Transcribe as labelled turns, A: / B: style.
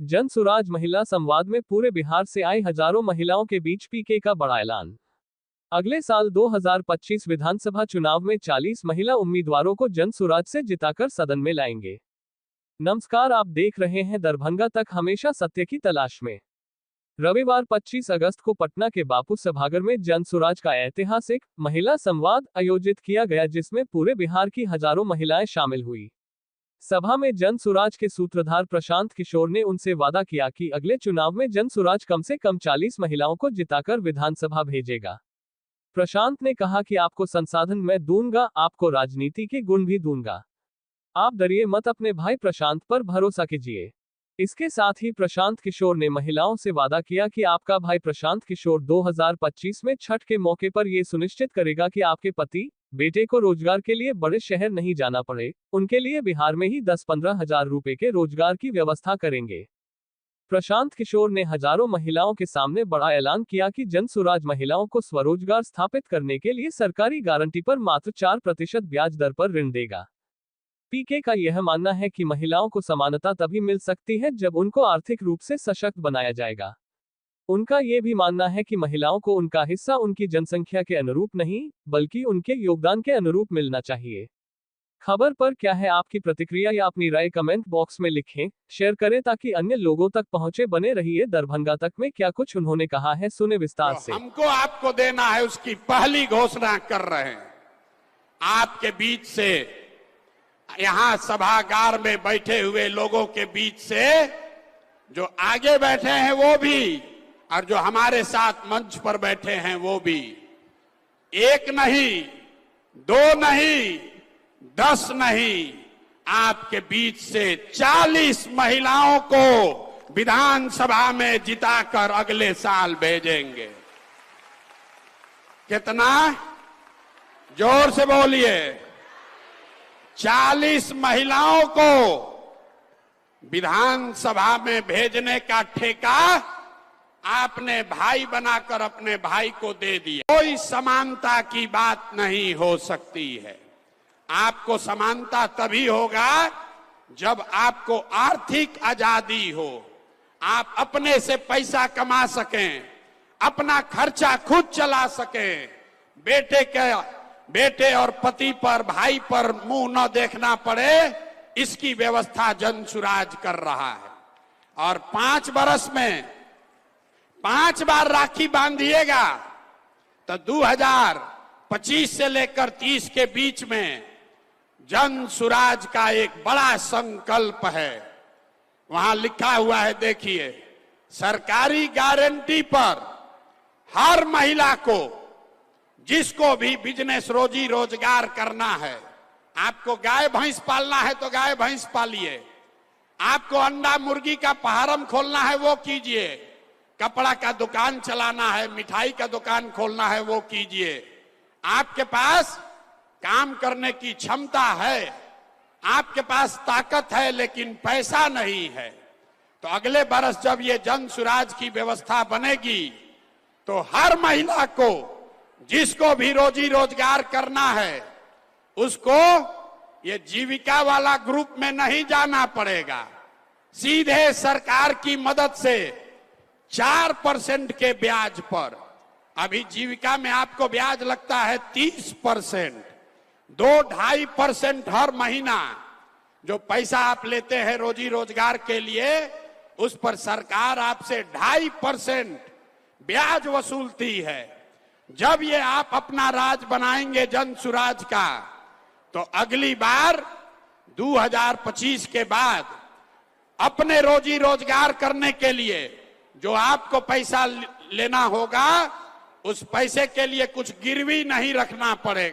A: जन सुराज महिला संवाद में पूरे बिहार से आई हजारों महिलाओं के बीच पीके का बड़ा ऐलान। अगले साल 2025 विधानसभा चुनाव में 40 महिला उम्मीदवारों को जन सुराज से जिताकर सदन में लाएंगे। नमस्कार, आप देख रहे हैं दरभंगा तक, हमेशा सत्य की तलाश में। रविवार 25 अगस्त को पटना के बापू सभागार में जन सुराज का ऐतिहासिक महिला संवाद आयोजित किया गया, जिसमें पूरे बिहार की हजारों महिलाएं शामिल हुई। सभा में जन सुराज के सूत्रधार प्रशांत किशोर ने उनसे वादा किया कि अगले चुनाव में जन सुराज कम से कम 40 महिलाओं को जिताकर विधानसभा भेजेगा। प्रशांत ने कहा कि आपको संसाधन मैं दूंगा, आपको राजनीति के गुण भी दूंगा। आप डरिए मत, अपने भाई प्रशांत पर भरोसा कीजिए। इसके साथ ही प्रशांत किशोर ने महिलाओं से वादा किया कि आपका भाई प्रशांत किशोर 2025 में छठ के मौके पर यह सुनिश्चित करेगा कि आपके पति बेटे को रोजगार के लिए बड़े शहर नहीं जाना पड़े, उनके लिए बिहार में ही 10-15 हजार रुपए के रोजगार की व्यवस्था करेंगे। प्रशांत किशोर ने हजारों महिलाओं के सामने बड़ा ऐलान किया कि जन सुराज महिलाओं को स्वरोजगार स्थापित करने के लिए सरकारी गारंटी पर मात्र 4% ब्याज दर पर ऋण देगा। पीके का यह मानना है कि महिलाओं को समानता तभी मिल सकती है जब उनको आर्थिक रूप से सशक्त बनाया जाएगा। उनका यह भी मानना है कि महिलाओं को उनका हिस्सा उनकी जनसंख्या के अनुरूप नहीं, बल्कि उनके योगदान के अनुरूप मिलना चाहिए। खबर पर क्या है आपकी प्रतिक्रिया या अपनी राय कमेंट बॉक्स में लिखें, शेयर करें ताकि अन्य लोगों तक पहुंचे। बने रहिए दरभंगा तक में, क्या कुछ उन्होंने कहा है सुने विस्तार से।
B: हमको आपको देना है, उसकी पहली घोषणा कर रहे हैं। आपके बीच से, यहाँ सभागार में बैठे हुए लोगों के बीच से, जो आगे बैठे हैं वो भी और जो हमारे साथ मंच पर बैठे हैं वो भी, एक नहीं, दो नहीं, 10 नहीं, आपके बीच से 40 महिलाओं को विधानसभा में जिताकर अगले साल भेजेंगे। कितना? जोर से बोलिए। 40 महिलाओं को विधानसभा में भेजने का ठेका आपने भाई बनाकर अपने भाई को दे दिया। कोई समानता की बात नहीं हो सकती है। आपको समानता तभी होगा जब आपको आर्थिक आजादी हो, आप अपने से पैसा कमा सकें, अपना खर्चा खुद चला सकें, बेटे और पति पर, भाई पर मुंह न देखना पड़े, इसकी व्यवस्था जन सुराज कर रहा है। और 5 बरस में 5 बार राखी बांधिएगा तो 2025 से लेकर 30 के बीच में जन सुराज का एक बड़ा संकल्प है। वहां लिखा हुआ है, देखिए, सरकारी गारंटी पर हर महिला को, जिसको भी बिजनेस रोजी रोजगार करना है, आपको गाय भैंस पालना है तो गाय भैंस पालिए, आपको अंडा मुर्गी का फार्म खोलना है वो कीजिए, कपड़ा का दुकान चलाना है, मिठाई का दुकान खोलना है वो कीजिए। आपके पास काम करने की क्षमता है, आपके पास ताकत है, लेकिन पैसा नहीं है, तो अगले बरस जब ये जन सुराज की व्यवस्था बनेगी तो हर महिला को, जिसको भी रोजी रोजगार करना है, उसको ये जीविका वाला ग्रुप में नहीं जाना पड़ेगा। सीधे सरकार की मदद से 4% के ब्याज पर, अभी जीविका में आपको ब्याज लगता है 30%, 2-2.5% हर महीना जो पैसा आप लेते हैं रोजी रोजगार के लिए, उस पर सरकार आपसे 2.5% ब्याज वसूलती है। जब ये आप अपना राज बनाएंगे जन सुराज का, तो अगली बार 2025 के बाद अपने रोजी रोजगार करने के लिए जो आपको पैसा लेना होगा, उस पैसे के लिए कुछ गिरवी नहीं रखना पड़ेगा।